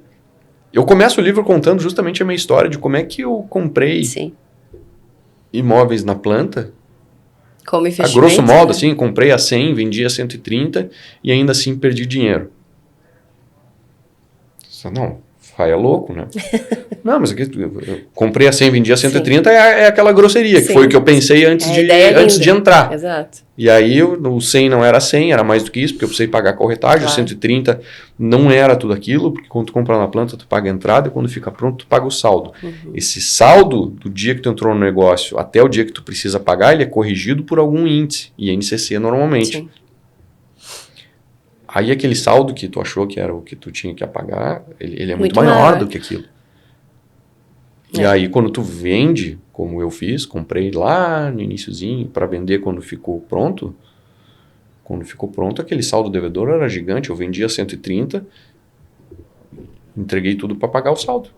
eu começo o livro contando justamente a minha história de como é que eu comprei imóveis na planta. Como investimento, a grosso modo, né? assim, comprei a 100, vendi a 130 e ainda assim perdi dinheiro. Não, é louco, né? Não, mas aqui, eu comprei a 100, vendi a 130 é aquela grosseria, que foi o que eu pensei antes de entrar. Exato. E aí o 100 não era 100, era mais do que isso, porque eu precisei pagar a corretagem, o 130 não era tudo aquilo, porque quando tu compra na planta, tu paga a entrada, e quando fica pronto, tu paga o saldo. Esse saldo, do dia que tu entrou no negócio até o dia que tu precisa pagar, ele é corrigido por algum índice, INCC normalmente. Sim. Aí aquele saldo que tu achou que era o que tu tinha que pagar, ele é muito maior do que aquilo. E aí quando tu vende, como eu fiz, comprei lá no iniciozinho para vender quando ficou pronto, aquele saldo devedor era gigante, eu vendia 130, entreguei tudo para pagar o saldo.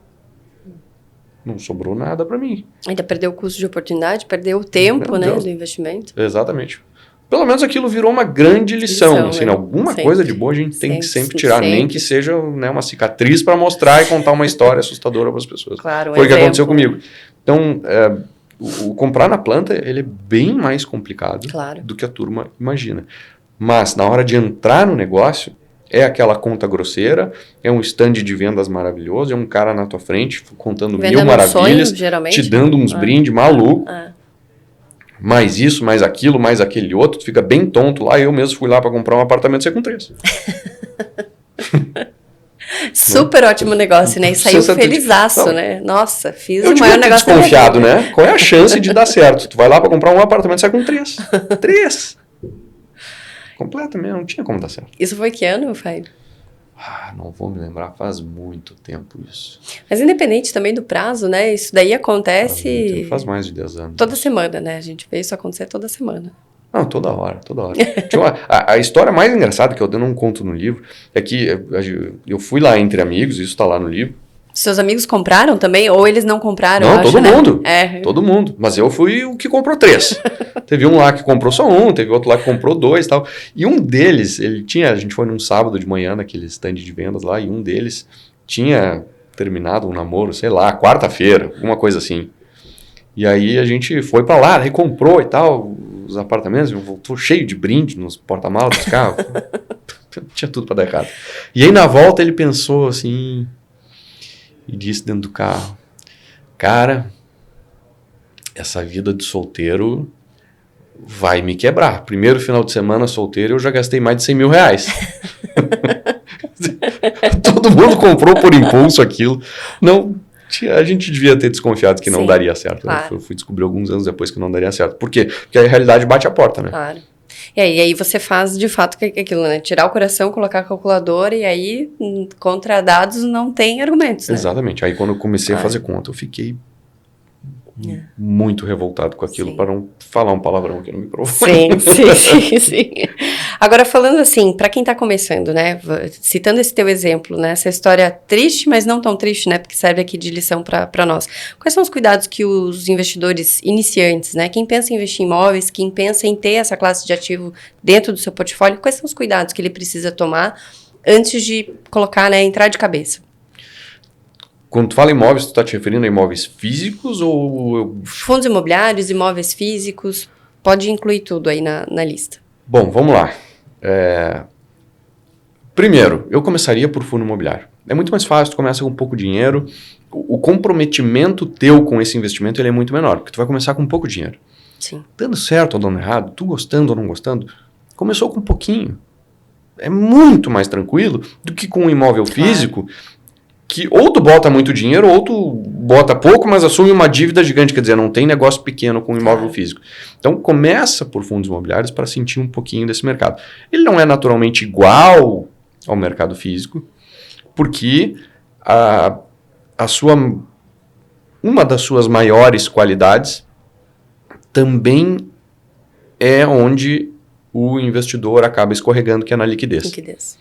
Não sobrou nada para mim. Ainda perdeu o custo de oportunidade, perdeu o tempo, né, do investimento. Exatamente. Pelo menos aquilo virou uma grande lição. Assim, né? Alguma coisa de boa a gente tem que sempre tirar, nem que seja, né, uma cicatriz para mostrar e contar uma história assustadora para as pessoas. Claro, foi o que aconteceu comigo. Então, o comprar na planta, ele é bem mais complicado do que a turma imagina. Mas, na hora de entrar no negócio, é aquela conta grosseira, é um stand de vendas maravilhoso, é um cara na tua frente contando mil maravilhas, sonho, geralmente, te dando uns brindes malucos. Mais isso, mais aquilo, mais aquele outro, tu fica bem tonto lá. Eu mesmo fui lá para comprar um apartamento, você com 3. Super ótimo negócio, né? E saiu felizaço, não, né? Nossa, fiz o maior negócio desconfiado, né? Qual é a chance de dar certo? Tu vai lá para comprar um apartamento e sai com 3. 3! Completamente, não tinha como dar certo. Isso foi que ano, Fábio? Não vou me lembrar, faz muito tempo isso. Mas independente também do prazo, né? Isso daí acontece... Faz mais de 10 anos. Toda semana, né? A gente vê isso acontecer toda semana. Não, toda hora. A história mais engraçada que eu não conto no livro é que eu fui lá entre amigos, isso está lá no livro. Seus amigos compraram também? Ou eles não compraram? Não, todo mundo. Né? Todo mundo. Mas eu fui o que comprou 3. Teve um lá que comprou só 1, teve outro lá que comprou 2 e tal. E um deles, a gente foi num sábado de manhã naquele stand de vendas lá, e um deles tinha terminado um namoro, sei lá, quarta-feira, alguma coisa assim. E aí a gente foi pra lá, recomprou e tal, os apartamentos, voltou cheio de brinde nos porta-malas dos carros. Tinha tudo pra dar errado. E aí na volta ele pensou assim... E disse dentro do carro, cara, essa vida de solteiro vai me quebrar. Primeiro final de semana solteiro eu já gastei mais de 100 mil reais. Todo mundo comprou por impulso aquilo. Não, a gente devia ter desconfiado que não daria certo. Claro. Eu fui descobrir alguns anos depois que não daria certo. Por quê? Porque a realidade bate a porta, né? Claro. E aí você faz de fato aquilo, né? Tirar o coração, colocar a calculadora e aí contra dados não tem argumentos, né? Exatamente. Aí quando eu comecei a fazer conta, eu fiquei muito revoltado com aquilo, para não falar um palavrão aqui no microfone. Sim. Agora, falando assim, para quem tá começando, né? Citando esse teu exemplo, né? Essa história triste, mas não tão triste, né? Porque serve aqui de lição para nós. Quais são os cuidados que os investidores iniciantes, né? Quem pensa em investir em imóveis, quem pensa em ter essa classe de ativo dentro do seu portfólio, quais são os cuidados que ele precisa tomar antes de colocar, né? Entrar de cabeça? Quando tu fala imóveis, tu está te referindo a imóveis físicos ou... Fundos imobiliários, imóveis físicos, pode incluir tudo aí na lista. Bom, vamos lá. Primeiro, eu começaria por fundo imobiliário. É muito mais fácil, tu começa com pouco dinheiro, o comprometimento teu com esse investimento ele é muito menor, porque tu vai começar com pouco dinheiro. Sim. Dando certo ou dando errado, tu gostando ou não gostando, começou com pouquinho. É muito mais tranquilo do que com um imóvel físico, que ou tu bota muito dinheiro, ou tu bota pouco, mas assume uma dívida gigante. Quer dizer, não tem negócio pequeno com imóvel físico. Então, começa por fundos imobiliários para sentir um pouquinho desse mercado. Ele não é naturalmente igual ao mercado físico, porque uma das suas maiores qualidades também é onde o investidor acaba escorregando, que é na liquidez.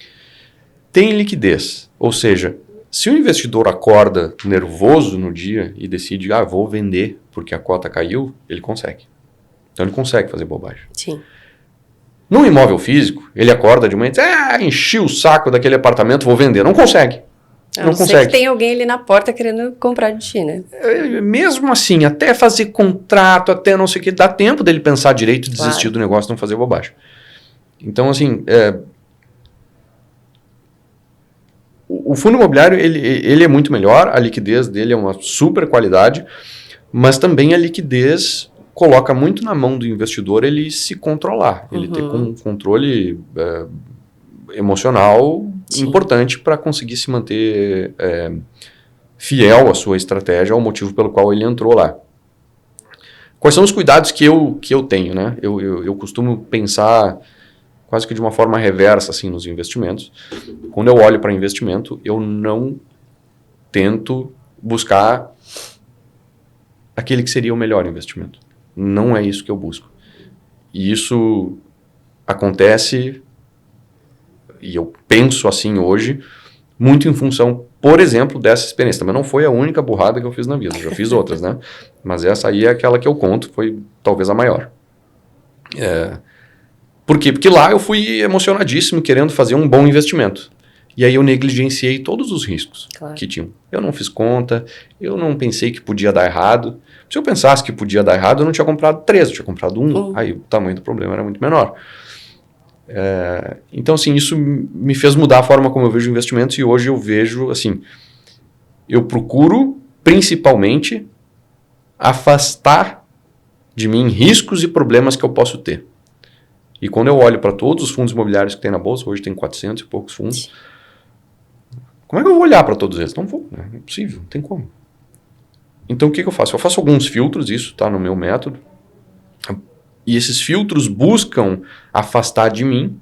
Tem liquidez, ou seja... Se o investidor acorda nervoso no dia e decide, vou vender porque a cota caiu, ele consegue. Então ele consegue fazer bobagem. Sim. No imóvel físico, ele acorda de manhã e diz, enchi o saco daquele apartamento, vou vender. Não consegue. Não consegue. Que tem alguém ali na porta querendo comprar de ti, né? Mesmo assim, até fazer contrato, até não sei o que, dá tempo dele pensar direito, desistir do negócio, não fazer bobagem. Então, assim... O fundo imobiliário, ele é muito melhor, a liquidez dele é uma super qualidade, mas também a liquidez coloca muito na mão do investidor ele se controlar, ele ter um controle emocional importante para conseguir se manter fiel à sua estratégia, ao motivo pelo qual ele entrou lá. Quais são os cuidados que eu tenho, né? Eu costumo pensar... quase que de uma forma reversa assim, nos investimentos. Quando eu olho para investimento, eu não tento buscar aquele que seria o melhor investimento. Não é isso que eu busco. E isso acontece, e eu penso assim hoje, muito em função, por exemplo, dessa experiência. Mas não foi a única burrada que eu fiz na vida, eu já fiz outras, né? Mas essa aí é aquela que eu conto, foi talvez a maior. Por quê? Porque lá eu fui emocionadíssimo querendo fazer um bom investimento. E aí eu negligenciei todos os riscos que tinham. Eu não fiz conta, eu não pensei que podia dar errado. Se eu pensasse que podia dar errado, eu não tinha comprado 3, eu tinha comprado 1. Aí o tamanho do problema era muito menor. Então, assim, isso me fez mudar a forma como eu vejo investimentos e hoje eu vejo, assim, eu procuro principalmente afastar de mim riscos e problemas que eu posso ter. E quando eu olho para todos os fundos imobiliários que tem na bolsa, hoje tem 400 e poucos fundos, Como é que eu vou olhar para todos eles? Não vou, né? Não é possível, não tem como. Então o que eu faço? Eu faço alguns filtros, isso está no meu método, e esses filtros buscam afastar de mim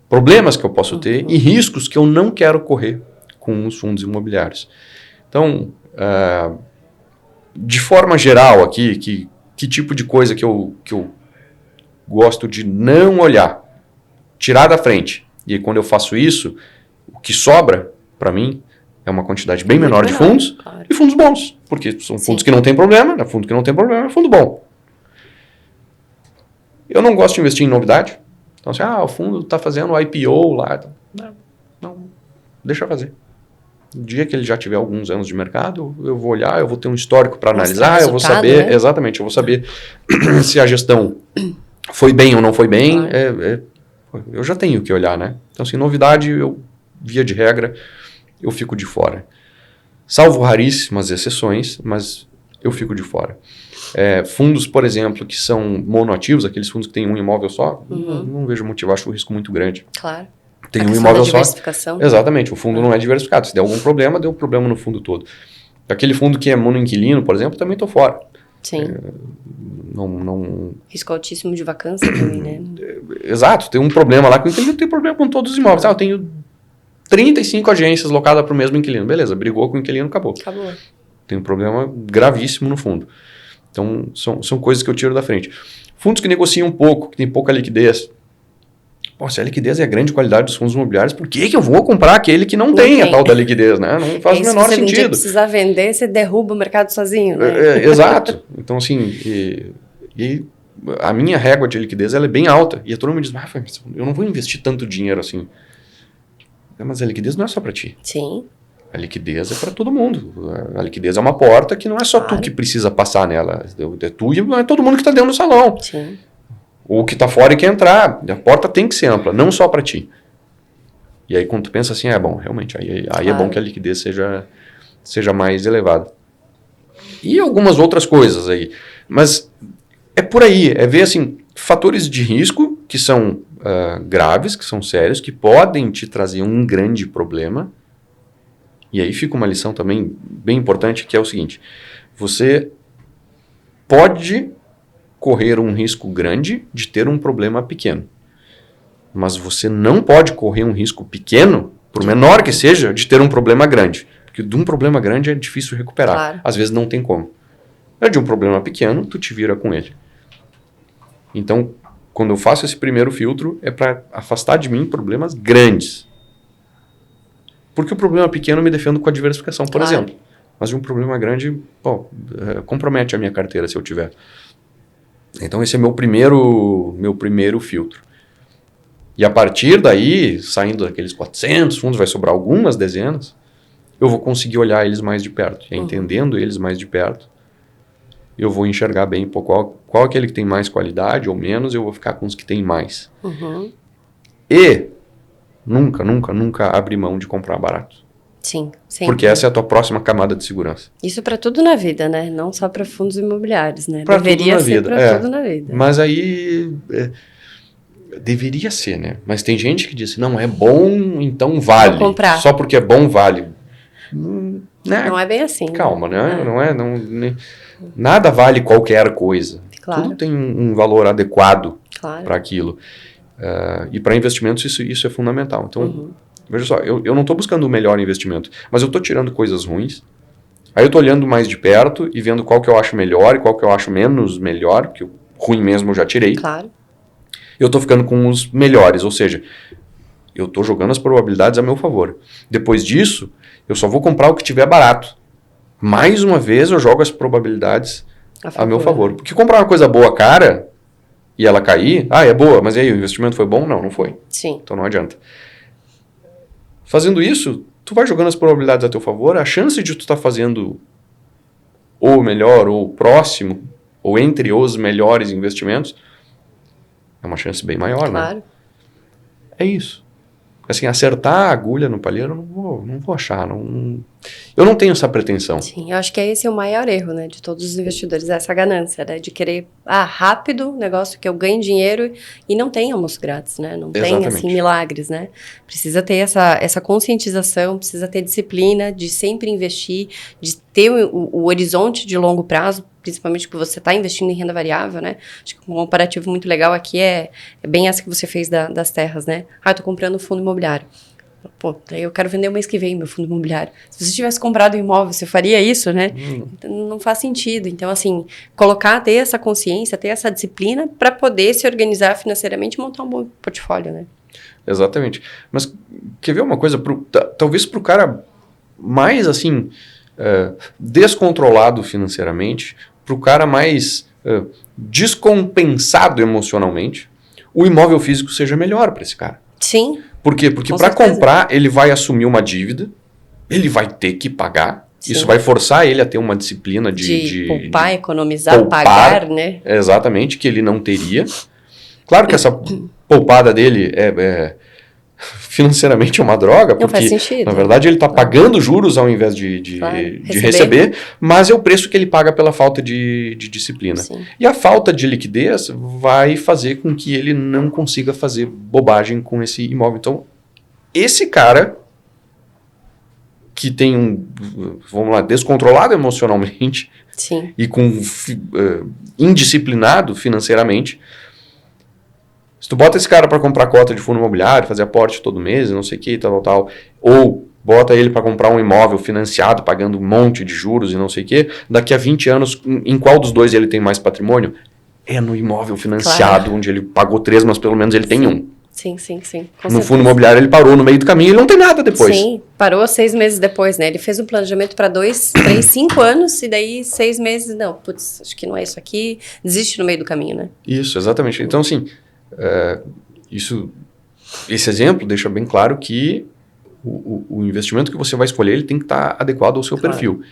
problemas que eu posso ter e riscos que eu não quero correr com os fundos imobiliários. Então, de forma geral aqui, que tipo de coisa que eu gosto de não olhar, tirar da frente. E aí, quando eu faço isso, o que sobra para mim é uma quantidade bem menor de fundos, claro. E fundos bons, porque são fundos que não tem problema, né? Fundo que não tem problema é fundo bom. Eu não gosto de investir em novidade. Então, assim, o fundo está fazendo IPO lá. Não, deixa eu fazer. No dia que ele já tiver alguns anos de mercado, eu vou olhar, eu vou ter um histórico para analisar, eu vou saber, né? Exatamente, eu vou saber se a gestão foi bem ou não foi bem. Claro. Eu já tenho que olhar, né? Então, assim, novidade, via de regra, eu fico de fora. Salvo raríssimas exceções, mas eu fico de fora. Fundos, por exemplo, que são monoativos, aqueles fundos que têm um imóvel só, não vejo motivo, acho o risco muito grande. Claro. Tem um imóvel só. Exatamente, o fundo não é diversificado. Se der algum problema, deu problema no fundo todo. Aquele fundo que é monoinquilino, por exemplo, também estou fora. Sim. Risco altíssimo de vacância também, né? Exato, tem um problema lá com o inquilino, tem problema com todos os imóveis. Eu tenho 35 agências locadas para o mesmo inquilino. Beleza, brigou com o inquilino, acabou. Tem um problema gravíssimo no fundo. Então, são coisas que eu tiro da frente. Fundos que negociam pouco, que tem pouca liquidez. Pô, se a liquidez é a grande qualidade dos fundos imobiliários, por que eu vou comprar aquele que não tem a tal da liquidez, né? Não faz o menor sentido. Se você precisar vender, você derruba o mercado sozinho, né? Exato. Então, assim, a minha régua de liquidez ela é bem alta. E todo mundo diz, eu não vou investir tanto dinheiro assim. Mas a liquidez não é só para ti. Sim. A liquidez é para todo mundo. A liquidez é uma porta que não é só tu que precisa passar nela. É tu e é todo mundo que está dentro do salão. Sim. Ou que está fora e quer entrar. A porta tem que ser ampla, não só para ti. E aí quando tu pensa assim, bom, realmente, aí é bom que a liquidez seja mais elevada. E algumas outras coisas aí. Mas é por aí, é ver assim, fatores de risco que são graves, que são sérios, que podem te trazer um grande problema. E aí fica uma lição também bem importante, que é o seguinte: você pode correr um risco grande de ter um problema pequeno, mas você não pode correr um risco pequeno, por menor que seja, de ter um problema grande. Porque de um problema grande é difícil recuperar. Claro. Às vezes não tem como. De um problema pequeno, tu te vira com ele. Então, quando eu faço esse primeiro filtro, é para afastar de mim problemas grandes. Porque o problema pequeno eu me defendo com a diversificação, por exemplo. Mas de um problema grande, compromete a minha carteira se eu tiver. Então esse é meu primeiro filtro. E a partir daí, saindo daqueles 400 fundos, vai sobrar algumas dezenas, eu vou conseguir olhar eles mais de perto. E entendendo eles mais de perto, eu vou enxergar bem qual aquele que tem mais qualidade ou menos, eu vou ficar com os que tem mais. E nunca abrir mão de comprar barato. Sim, sim. Porque essa é a tua próxima camada de segurança. Isso para tudo na vida, né? Não só para fundos imobiliários, né? Deveria ser para tudo na vida. Mas aí deveria ser, né? Mas tem gente que diz, não é bom, então vale. Vou comprar. Só porque é bom vale. Não é bem assim. Calma, né? Nada vale qualquer coisa. Claro. Tudo tem um valor adequado para aquilo. E para investimentos isso é fundamental. Então, veja só, eu não estou buscando o melhor investimento, mas eu estou tirando coisas ruins. Aí eu estou olhando mais de perto e vendo qual que eu acho melhor e qual que eu acho menos melhor, porque o ruim mesmo eu já tirei. Claro. Eu estou ficando com os melhores, ou seja, eu estou jogando as probabilidades a meu favor. Depois disso, eu só vou comprar o que tiver barato. Mais uma vez, eu jogo as probabilidades a meu favor. Porque comprar uma coisa boa cara e ela cair, é boa, mas e aí, o investimento foi bom? Não foi. Sim. Então não adianta. Fazendo isso, tu vai jogando as probabilidades a teu favor, a chance de tu estar fazendo ou melhor, ou próximo, ou entre os melhores investimentos, é uma chance bem maior, claro. Né? É isso. Assim, acertar a agulha no palheiro, eu não vou achar, não Eu não tenho essa pretensão. Sim, eu acho que esse é o maior erro, né, de todos os investidores, essa ganância, né, de querer, rápido, negócio que eu ganhe dinheiro e não tem almoço grátis, né, não tem, assim, milagres, né, precisa ter essa conscientização, precisa ter disciplina de sempre investir, de ter o horizonte de longo prazo, principalmente que você está investindo em renda variável, né, acho que um comparativo muito legal aqui é bem essa que você fez das terras, né, eu tô comprando um fundo imobiliário. Pô, eu quero vender o mês que vem meu fundo imobiliário. Se você tivesse comprado um imóvel, você faria isso, né? Então, não faz sentido. Então, assim, ter essa consciência, ter essa disciplina para poder se organizar financeiramente e montar um bom portfólio, né? Exatamente. Mas quer ver uma coisa? Talvez para o cara mais, assim, descontrolado financeiramente, para o cara mais descompensado emocionalmente, o imóvel físico seja melhor para esse cara. Sim. Por quê? Porque para comprar, ele vai assumir uma dívida, ele vai ter que pagar. Sim. Isso vai forçar ele a ter uma disciplina de poupar, economizar, poupar, pagar, né? Exatamente, que ele não teria. Claro que essa poupada dele financeiramente é uma droga, porque, não faz sentido. Na verdade, ele está pagando juros ao invés de receber, mas é o preço que ele paga pela falta de disciplina. Sim. E a falta de liquidez vai fazer com que ele não consiga fazer bobagem com esse imóvel. Então, esse cara que tem descontrolado emocionalmente Sim. e indisciplinado financeiramente, se tu bota esse cara para comprar cota de fundo imobiliário, fazer aporte todo mês, não sei o que, tal, ou bota ele para comprar um imóvel financiado, pagando um monte de juros e não sei o que, daqui a 20 anos, em qual dos dois ele tem mais patrimônio? É no imóvel financiado, claro. Onde ele pagou 3, mas pelo menos ele tem um. Sim. No fundo imobiliário ele parou no meio do caminho e ele não tem nada depois. Sim, parou 6 meses depois, né? Ele fez um planejamento para 2, 3, 5 anos e daí 6 meses, não, putz, acho que não é isso aqui, desiste no meio do caminho, né? Isso, exatamente. Então, assim, esse exemplo deixa bem claro que o investimento que você vai escolher ele tem que estar adequado ao seu perfil.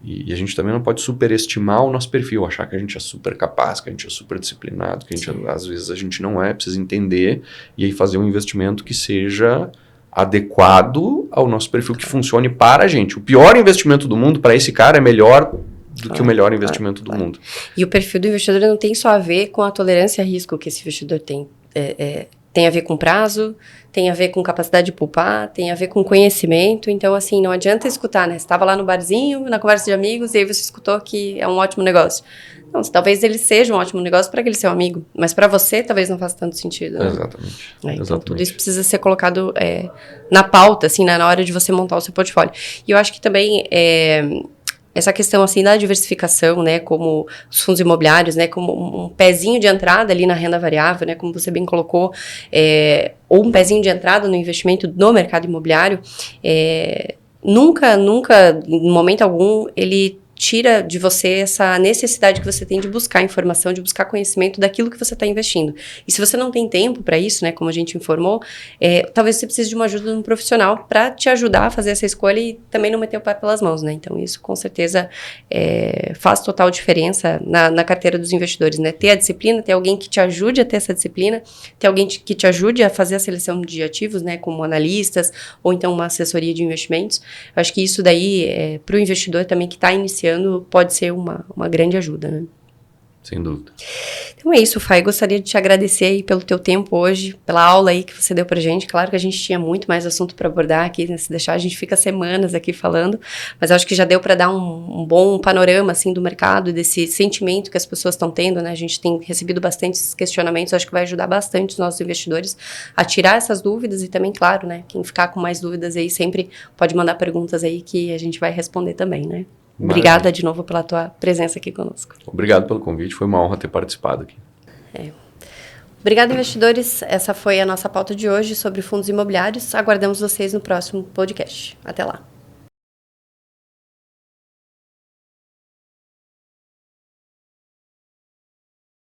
E a gente também não pode superestimar o nosso perfil, achar que a gente é super capaz, que a gente é super disciplinado, que às vezes a gente não é, precisa entender e aí fazer um investimento que seja adequado ao nosso perfil, que funcione para a gente. O pior investimento do mundo para esse cara é melhor do que o melhor investimento do mundo. E o perfil do investidor não tem só a ver com a tolerância a risco que esse investidor tem. Tem a ver com prazo, tem a ver com capacidade de poupar, tem a ver com conhecimento. Então, assim, não adianta escutar, né? Você estava lá no barzinho, na conversa de amigos, e aí você escutou que é um ótimo negócio. Não, talvez ele seja um ótimo negócio para aquele seu amigo, mas para você talvez não faça tanto sentido. Né? Exatamente. Então, tudo isso precisa ser colocado na pauta, assim, na hora de você montar o seu portfólio. E eu acho que também essa questão, assim, da diversificação, né, como os fundos imobiliários, né, como um pezinho de entrada ali na renda variável, né, como você bem colocou, ou um pezinho de entrada no investimento no mercado imobiliário, nunca, em momento algum, ele tira de você essa necessidade que você tem de buscar informação, de buscar conhecimento daquilo que você está investindo. E se você não tem tempo para isso, né, como a gente informou, talvez você precise de uma ajuda de um profissional para te ajudar a fazer essa escolha e também não meter o pé pelas mãos, né? Então, isso com certeza faz total diferença na carteira dos investidores, né? Ter a disciplina, ter alguém que te ajude a ter essa disciplina, ter alguém que te ajude a fazer a seleção de ativos, né, como analistas ou então uma assessoria de investimentos. Eu acho que isso daí, para o investidor também que está iniciando, pode ser uma grande ajuda, né? Sem dúvida. Então é isso, Fai. Gostaria de te agradecer aí pelo teu tempo hoje, pela aula aí que você deu pra gente. Claro que a gente tinha muito mais assunto para abordar aqui, né? Se deixar a gente fica semanas aqui falando, mas acho que já deu para dar um bom panorama, assim, do mercado, desse sentimento que as pessoas estão tendo, né? A gente tem recebido bastantes questionamentos, acho que vai ajudar bastante os nossos investidores a tirar essas dúvidas e também, claro, né? Quem ficar com mais dúvidas aí sempre pode mandar perguntas aí que a gente vai responder também, né? Obrigada de novo pela tua presença aqui conosco. Obrigado pelo convite, foi uma honra ter participado aqui. Obrigada, investidores. Essa foi a nossa pauta de hoje sobre fundos imobiliários. Aguardamos vocês no próximo podcast. Até lá.